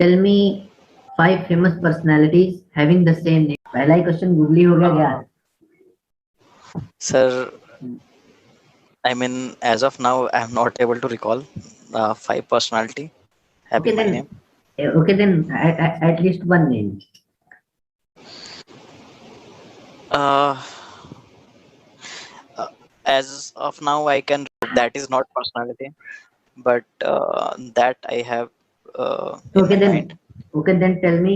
Tell me 5 famous personalities having the same name. पहला ही question googly हो गया क्या? Sir, I mean, as of now, I am not able to recall five personality Okay having my then, name. at least one name. Uh, uh, as of now, I can that is not personality, but that I have in Okay my mind. then, tell me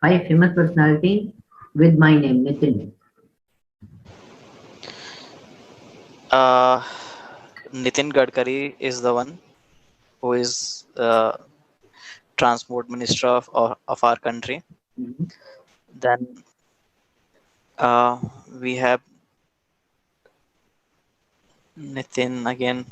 5 famous personality with my name, Nitin. Uh, Nitin Gadkari is the one who is transport minister of our country. Mhm. Then uh, we have Nitin again.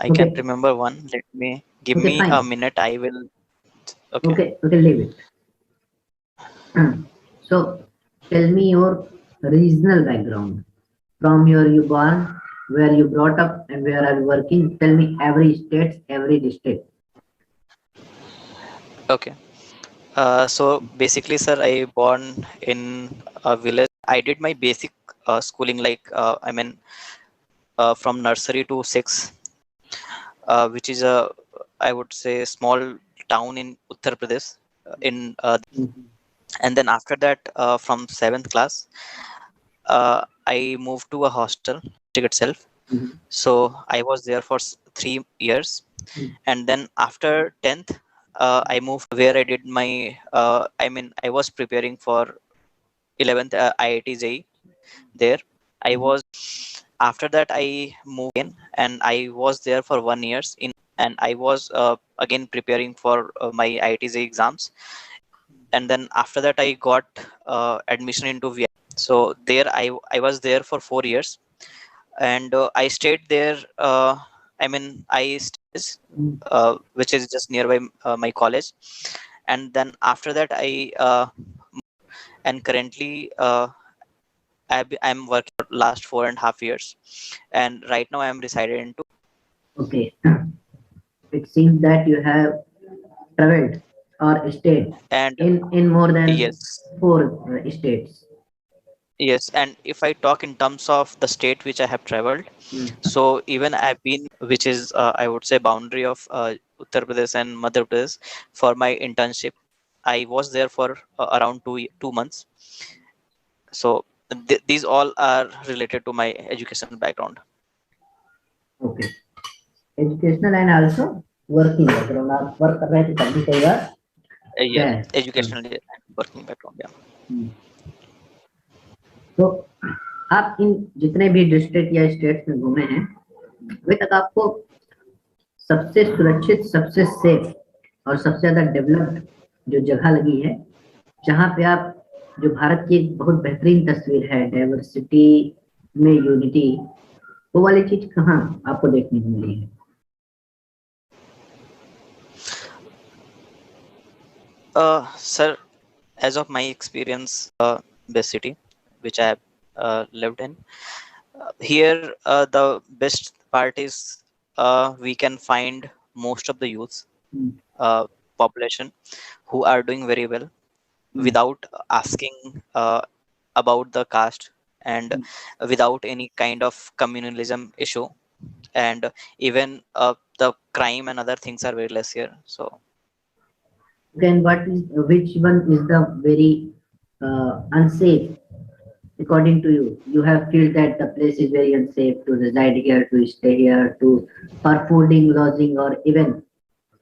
I can't Okay, remember one. Let me give okay, me a fine. minute. I will. Okay. Okay, leave it. So, tell me your regional background. From here you born, where you brought up, and where are you working. Tell me every state, every district. Okay. So basically, sir, I born in a village. I did my basic schooling, like from nursery to six, which is a, I would say, small town in Uttar Pradesh. In Mhm. And then after that, from seventh class, I moved to a hostel itself. Mhm. So I was there for 3 years, Mhm. and then after 10th, I moved where I did my. I was preparing for 11th IIT JEE there. I Mhm. was After that I moved in, and I was there for 1 years in, and I was again preparing for my IIT JEE exams, and then after that I got admission into VI. So there I was there for 4 years, and I stayed there. I stayed, Mhm. which is just nearby my college, and then after that I and currently I'm working for last 4.5 years, and right now I'm resided into. Okay. It seems that you have traveled or stayed And in more than yes, four states. yes, and if I talk in terms of the state which I have traveled, Mm. so even I've been, which is I would say boundary of Uttar Pradesh and Madhya Pradesh, for my internship. I was there for around 2 months. So these all are related to my educational background. Okay. Educational and also working background. आप work कर रहे थे तभी कई बार Yes, क्या है? educational and working background. Yeah. हम्म। तो आप इन जितने भी डिस्ट्रिक्ट या स्टेट्स में घूमे हैं, अभी तक आपको सबसे सुरक्षित, सबसे सेफ और सबसे ज्यादा डेवलप्ड जो जगह लगी है, जहाँ पे आप जो भारत की एक बहुत बेहतरीन तस्वीर है डाइवर्सिटी में यूनिटी, वो वाली चीज कहाँ आपको देखने को मिली है? Sir, as of my experience, best city which I have lived in, here the best part is we can find most of the youths, hmm. uh, population, who are doing very well hmm. without asking about the caste, and without any kind of communalism issue, and even the crime and other things are very less here. So Then what is which one is the very unsafe according to you? You have feel that the place is very unsafe to reside here, to stay here, to for fooding, lodging, or even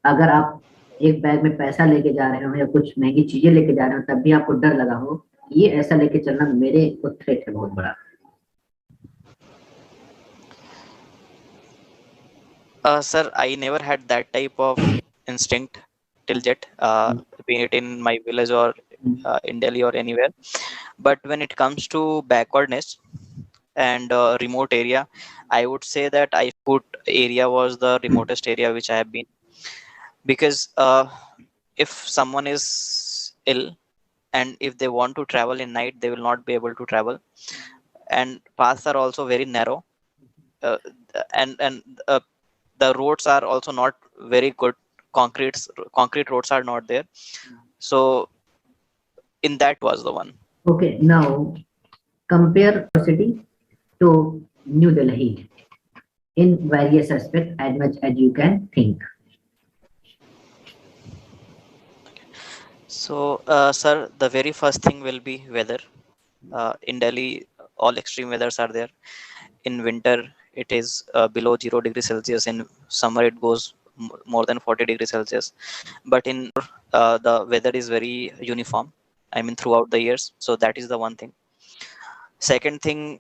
अगर आप एक bag में पैसा लेके जा रहे हो या कुछ महंगी चीजें लेके जा रहे हो तब भी आपको डर लगा हो, ये ऐसा लेके चलना मेरे को थ्रेट है बहुत बड़ा। sir, I never had that type of instinct till yet, be it in my village or in Delhi or anywhere. But when it comes to backwardness and remote area, I would say that I put area was the remotest area which I have been, because if someone is ill and if they want to travel in night, they will not be able to travel, and paths are also very narrow, uh, and the roads are also not very good. Concrete roads are not there. So in that was the one. Okay, now compare city to New Delhi in various aspects as much as you can think. So, sir, the very first thing will be weather. In Delhi, all extreme weathers are there. In winter, it is below 0 degrees Celsius. In summer, it goes more than 40 degrees Celsius. But in the weather is very uniform. I mean, throughout the years. So that is the one thing. Second thing,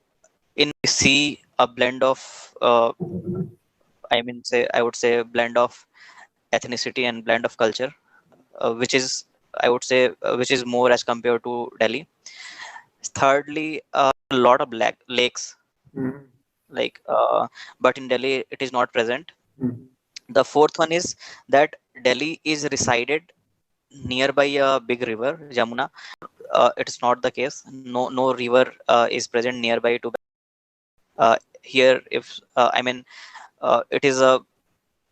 in see a blend of, I would say, a blend of ethnicity and blend of culture, which is, I would say, which is more as compared to Delhi. Thirdly, a lot of lakes, Mm, like, but in Delhi it is not present. mm, The fourth one is that Delhi is resided nearby a big river, Jamuna. It's not the case. No river is present nearby to here. If it is a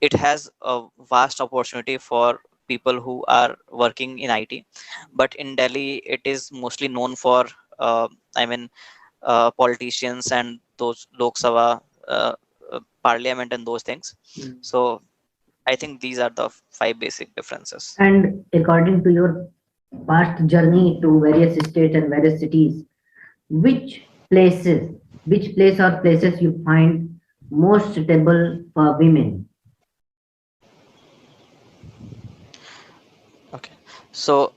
it has a vast opportunity for people who are working in IT, but in Delhi it is mostly known for uh, I mean politicians and those Lok Sabha, parliament and those things. mm. So I think these are the five basic differences. And according to your past journey to various states and various cities, which places, which place or places you find most suitable for women? Okay. So,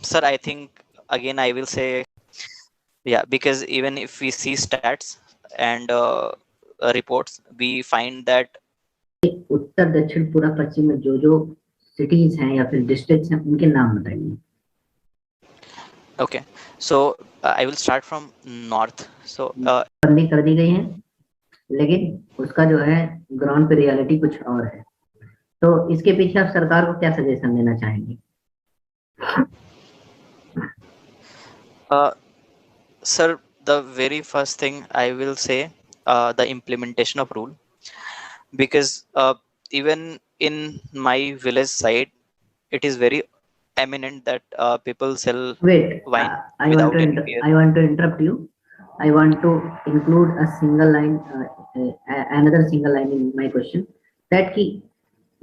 sir, I think again I will say, yeah, because even if we see stats and reports, we find that. उत्तर दक्षिण पूरा पश्चिम में जो जो cities हैं या फिर districts हैं उनके नाम बताइए. Okay, so I will start from north. So बंदी कर दी गई है, लेकिन उसका जो है ग्राउंड पे रियलिटी कुछ और है. तो इसके पीछे आप सरकार को क्या सजेशन देना चाहेंगे? sir, the very first thing I will say, the implementation of rule, because even in my village side, it is very eminent that people sell Wait, wine without any fear. I want to interrupt you. I want to include a single line, another single line in my question. That कि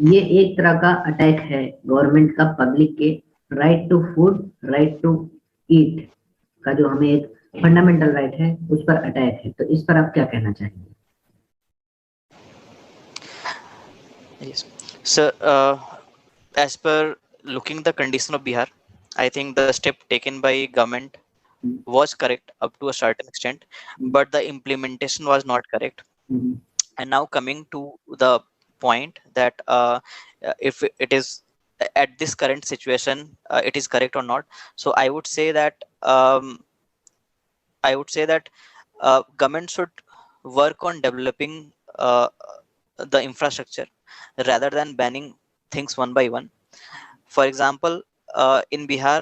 ये एक तरह का attack है government का public के right to food, right to eat का जो हमें एक फंडामेंटल राइट है उस पर अटैक है. तो इस पर आप क्या कहना चाहेंगे? Yes. So, as per looking the condition of Bihar, I think the step taken by government was correct up to a certain extent, but the implementation was not correct. Mhm. And now coming to the point that if it is at this current situation, it is correct or not. So I would say that government should work on developing the infrastructure rather than banning things one by one. For example, in Bihar,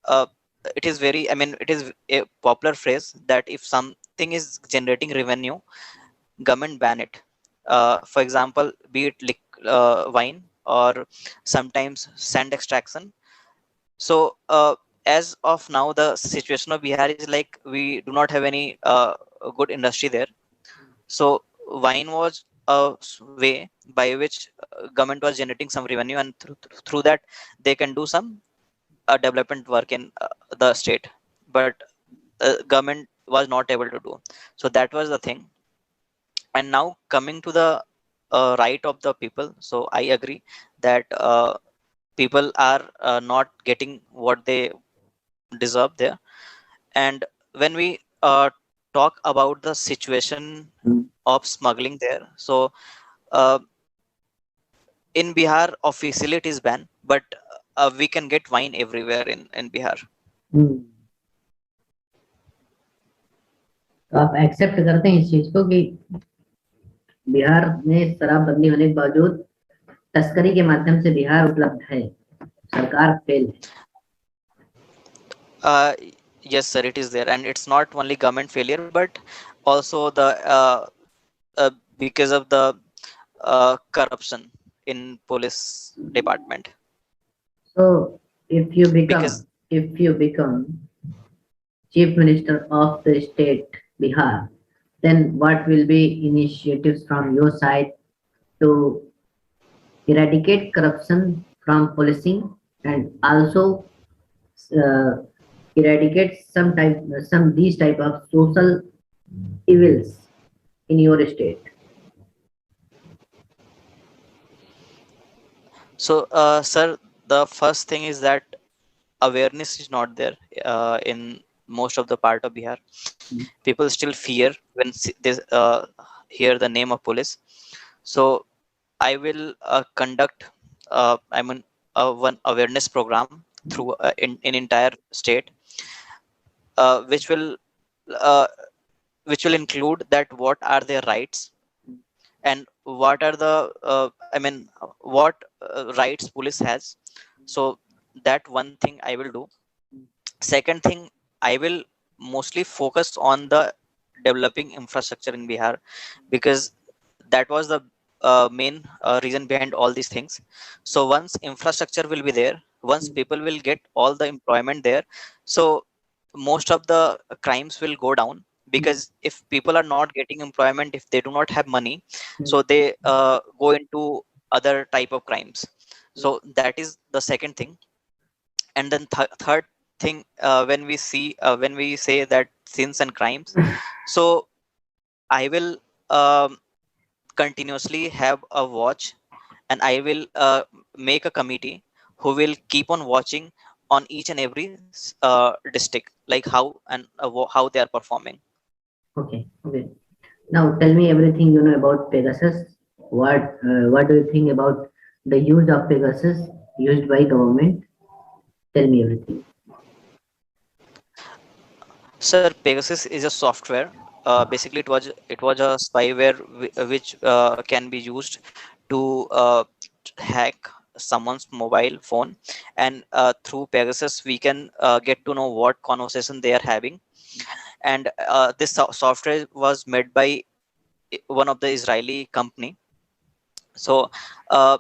uh, it is very, I mean, it is a popular phrase that if something is generating revenue, government ban it. For example, be it wine or sometimes sand extraction. So, as of now, the situation of Bihar is like we do not have any good industry there. So, wine was a way by which government was generating some revenue, and through that they can do some development work in the state. But government was not able to do. So that was the thing. And now coming to the right of the people, so I agree that people are not getting what they deserve there. And when we talk about the situation of smuggling there, so uh, in Bihar officially it is banned, but we can get wine everywhere in Bihar. तो आप accept करते हैं इस चीज को कि बिहार में शराबबंदी होने के बावजूद तस्करी के माध्यम से बिहार उपलब्ध है, सरकार फेल है? Yes, sir, it is there, and it's not only government failure, but also the because of the corruption in police department. So Because if you become chief minister of the state Bihar, then what will be initiatives from your side to eradicate corruption from policing and also uh, eradicate some these type of social evils in your state? so, sir, the first thing is that awareness is not there in most of the part of Bihar. People still fear when they hear the name of police. So I will conduct, I mean, one awareness program through in entire state, uh, which will uh, which will include that what are their rights and what are the I mean what rights police has. So that one thing I will do. Second thing, I will mostly focus on the developing infrastructure in Bihar, because that was the main reason behind all these things. So once infrastructure will be there, once people will get all the employment there, so most of the crimes will go down. Because if people are not getting employment, if they do not have money, so they go into other type of crimes. So that is the second thing. And then third thing, when we say that sins and crimes, so I will um, continuously have a watch, and I will make a committee who will keep on watching on each and every district, like how and how they are performing. Okay, okay. Now tell me everything you know about Pegasus. What do you think about the use of Pegasus used by government? Tell me everything. Sir, Pegasus is a software. Basically, it was a spyware which can be used to hack someone's mobile phone, and through Pegasus we can get to know what conversation they are having. And this software was made by one of the Israeli company. So uh,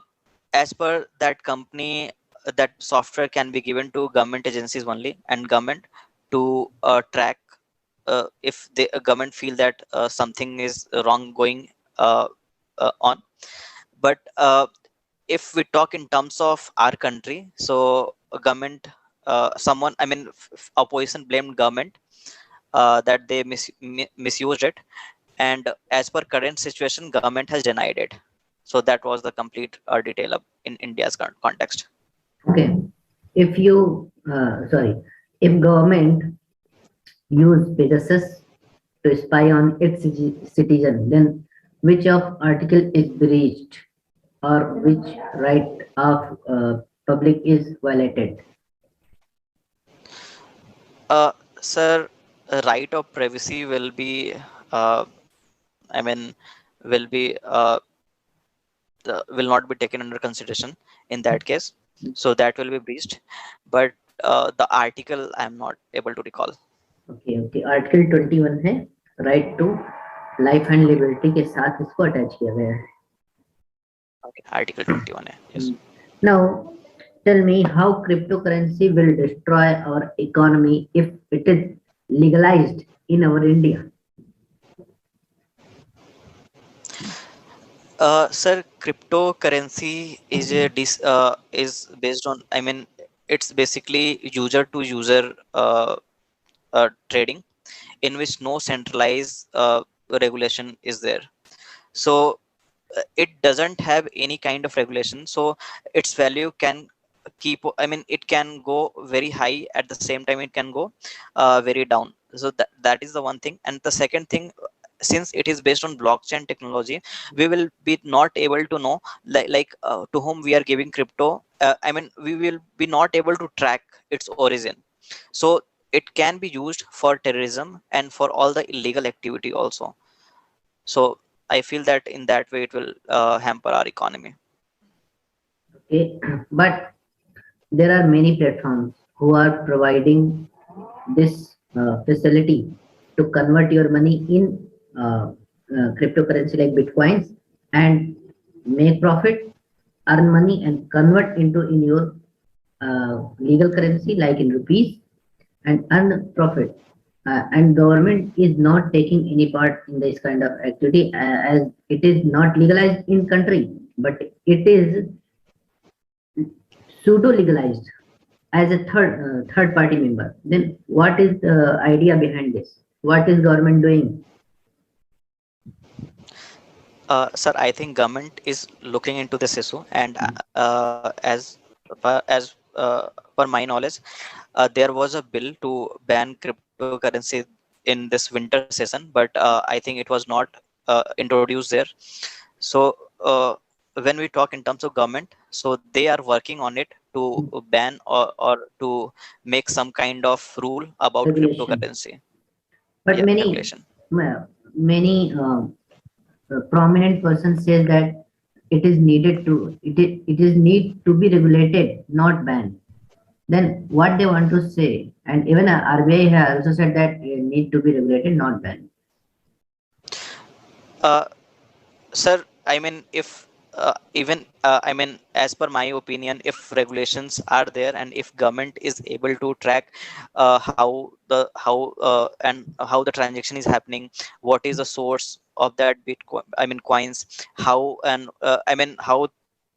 as per that company, that software can be given to government agencies only, and government to track if the government feel that something is wrong going uh, on. But if we talk in terms of our country, so a government, someone, I mean, opposition blamed government that they misused it, and as per current situation, government has denied it. So that was the complete detail of in India's context. Okay. If you sorry, if government use Pegasus to spy on its citizen, then which of article is breached or which right of public is violated? Sir, right of privacy will be, uh, I mean, will be will not be taken under consideration in that case. So that will be breached. But the article I am not able to recall. Okay okay article 21 है right to life and liberty के साथ इसको attach किया गया है. Okay, Article 21. Yes. Now tell me how cryptocurrency will destroy our economy if it is legalized in our India. Sir, cryptocurrency is is based on. I mean, it's basically user to user trading, in which no centralized regulation is there. So it doesn't have any kind of regulation. So its value can I mean, it can go very high, at the same time it can go very down. So that is the one thing. And the second thing, since it is based on blockchain technology, we will be not able to know to whom we are giving crypto. I mean, we will be not able to track its origin. So it can be used for terrorism and for all the illegal activity also. So I feel that in that way it will hamper our economy. Okay, but there are many platforms who are providing this facility to convert your money in cryptocurrency like bitcoins, and make profit, earn money, and convert into in your legal currency like in rupees, and earn profit. And government is not taking any part in this kind of activity, as it is not legalized in country, but it is pseudo legalized as a third party member. Then what is the idea behind this? What is government doing? Sir, I think government is looking into this issue, and per my knowledge, there was a bill to ban cryptocurrency in this winter session, but I think it was not introduced there. So when we talk in terms of government, so they are working on it to ban or to make some kind of rule about Regulation. cryptocurrency. But Yeah, many regulation. many prominent person says that it is need to be regulated, not banned. Then what they want to say, and even RBI has also said that it need to be regulated, not banned. Uh, Sir, I mean, if even I mean, as per my opinion, if regulations are there and if government is able to track how the transaction is happening, what is the source of that Bitcoin, I mean coins, how and I mean how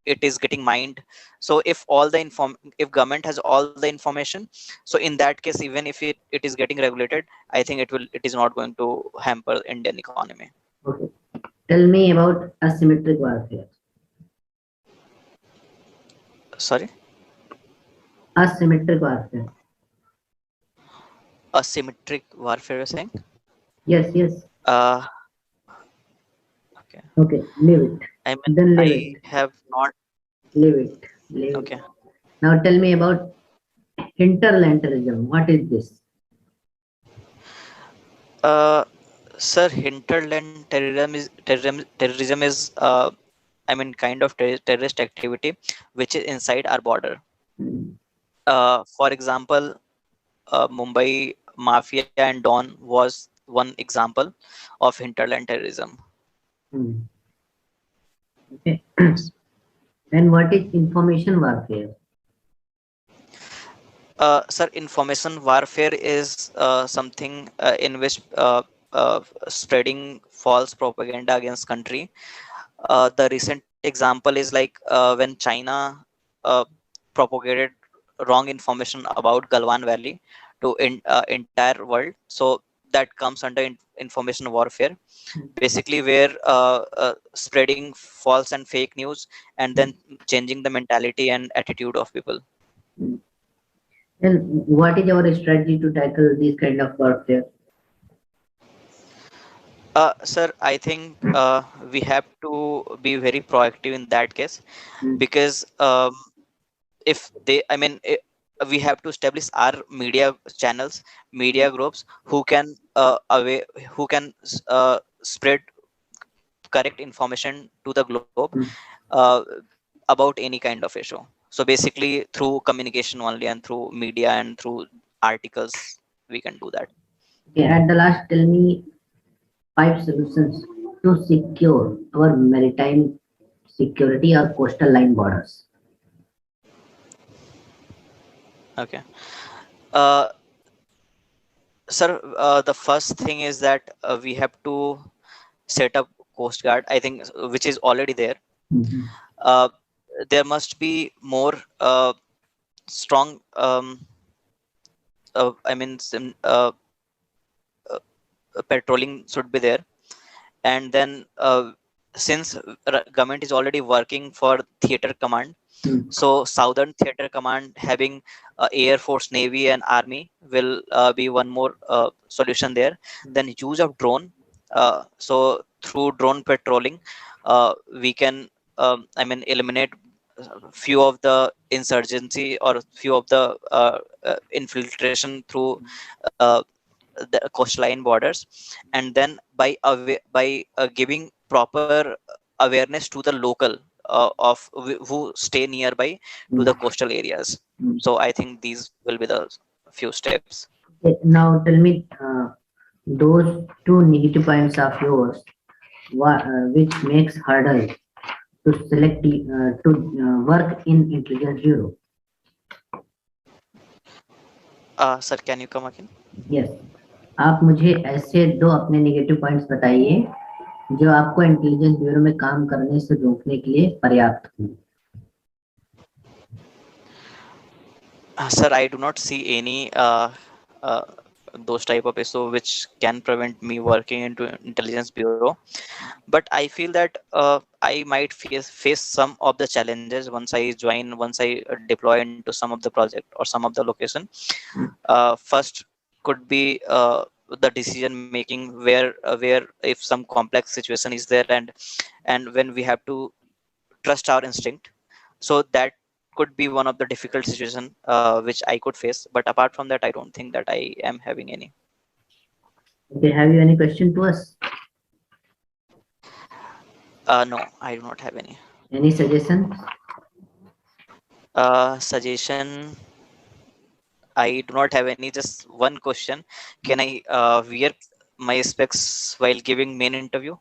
it is getting mined. So if government has all the information, so in that case, even if it is getting regulated, I think it is not going to hamper Indian economy. Okay. Tell me about asymmetric warfare. Sorry. Asymmetric warfare. Asymmetric warfare, you're saying? Yes, yes. Uh, okay. Okay, leave it. I mean, Then leave it. I have not. Leave it. Leave it. Okay. Now tell me about hinterland. What is this? Uh, Sir, hinterland terrorism is I mean kind of terrorist activity which is inside our border. Hmm. For example, Mumbai Mafia and Don was one example of hinterland terrorism. Hmm. Okay. Yes. And what is information warfare? Sir, information warfare is something in which spreading false propaganda against country. The recent example is like when China propagated wrong information about Galwan Valley to entire world. So that comes under information warfare, basically where spreading false and fake news and then changing the mentality and attitude of people. Hmm. And what is our strategy to tackle this kind of warfare? Sir, I think we have to be very proactive in that case, Hmm. because if they, I mean, we have to establish our media channels, media groups who can spread correct information to the globe Hmm. uh, about any kind of issue. So basically, through communication only and through media and through articles, we can do that. Okay, at the last, tell me 5 solutions to secure our maritime security or coastal line borders. Okay. Uh, Sir, the first thing is that we have to set up Coast Guard, I think, which is already there. Mhm. Uh, there must be more strong, I mean, patrolling should be there. And then, since government is already working for theater command, Hmm. so Southern Theater Command having Air Force, Navy, and Army will be one more solution there. Then use of drone. So through drone patrolling, we can, I mean, eliminate few of the insurgency or few of the infiltration through uh, the coastline borders, and then by giving proper awareness to the local who stay nearby to Hmm. the coastal areas. Hmm. So I think these will be the few steps. Okay, now tell me those two negative points of yours, which makes hurdle to select to work in intelligence bureau? Sir, can you come again? Yes. आप मुझे ऐसे दो अपने negative points बताइए जो आपको intelligence bureau में काम करने से रोकने के लिए पर्याप्त हो। Sir, I do not see any uh, those type of issue which can prevent me working into intelligence bureau. But I feel that I might face some of the challenges once I join, once I deploy into some of the project or some of the location. First could be the decision making, where if some complex situation is there, and when we have to trust our instinct, so that could be one of the difficult situation which I could face. But apart from that, I don't think that I am having any. Okay, have you any question to us? No, I do not have any Any suggestion? suggestion. I do not have any. Just one question: can I wear my specs while giving main interview?